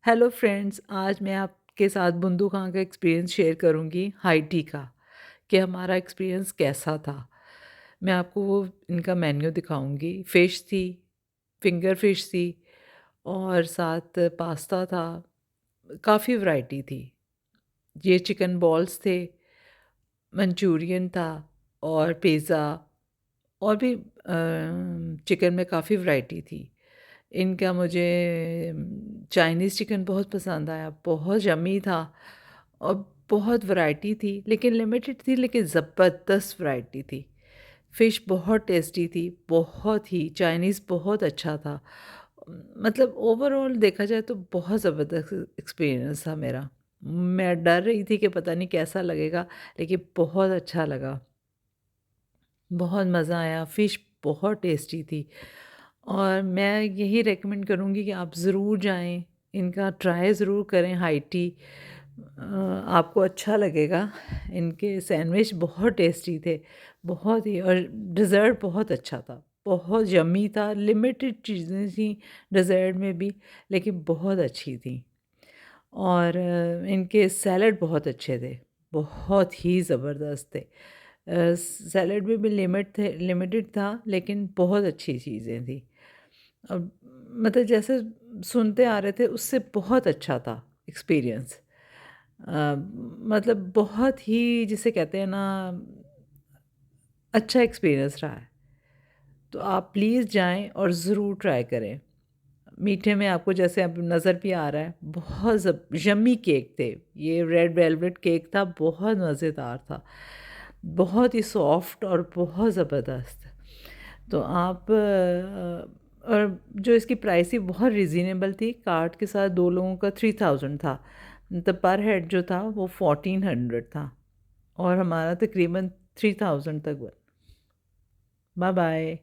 Hello friends, आज मैं आपके साथ बुंदू खां का एक्सपीरियंस शेयर करूंगी हाई टी का, कि हमारा एक्सपीरियंस कैसा था। मैं आपको वो इनका मेन्यू दिखाऊंगी। फ़िश थी, फिंगर फ़िश थी और साथ पास्ता था। काफ़ी वैरायटी थी। ये चिकन बॉल्स थे, मंचूरियन था और पिज़्ज़ा और भी चिकन में काफ़ी वैरायटी थी। इनका मुझे चाइनीज़ चिकन बहुत पसंद आया, बहुत यम्मी था और बहुत वैरायटी थी, लेकिन लिमिटेड थी, लेकिन ज़बरदस्त वैरायटी थी। फ़िश बहुत टेस्टी थी, बहुत ही चाइनीज़ बहुत अच्छा था। मतलब ओवरऑल देखा जाए तो बहुत ज़बरदस्त एक्सपीरियंस था मेरा। मैं डर रही थी कि पता नहीं कैसा लगेगा, लेकिन बहुत अच्छा लगा। बहुत मज़ा आया, फ़िश बहुत टेस्टी थी और मैं यही रेकमेंड करूँगी कि आप ज़रूर जाएँ, इनका ट्राई ज़रूर करें हाई-टी। आपको अच्छा लगेगा। इनके सैंडविच बहुत टेस्टी थे, बहुत ही, और डिज़र्ट बहुत अच्छा था, बहुत यम्मी था। लिमिटेड चीज़ें थी डिज़र्ट में भी, लेकिन बहुत अच्छी थी। और इनके सैलड बहुत अच्छे थे, बहुत ही ज़बरदस्त थे। सैलड में भी लिमिटेड था, लेकिन बहुत अच्छी चीज़ें थी। अब मतलब जैसे सुनते आ रहे थे उससे बहुत अच्छा था एक्सपीरियंस। मतलब बहुत ही जिसे कहते हैं ना, अच्छा एक्सपीरियंस रहा है। तो आप प्लीज़ जाएँ और ज़रूर ट्राई करें। मीठे में आपको जैसे अब नज़र भी आ रहा है, बहुत यम्मी केक थे। ये रेड वेलवेट केक था, बहुत मज़ेदार था, बहुत ही सॉफ्ट और बहुत ज़बरदस्त। तो आप और जो इसकी प्राइस थी बहुत रीज़नेबल थी। कार्ड के साथ 2 लोगों का 3000 था। तो पर हेड जो था वो 1400 था और हमारा तकरीबन 3000 तक। Bye bye.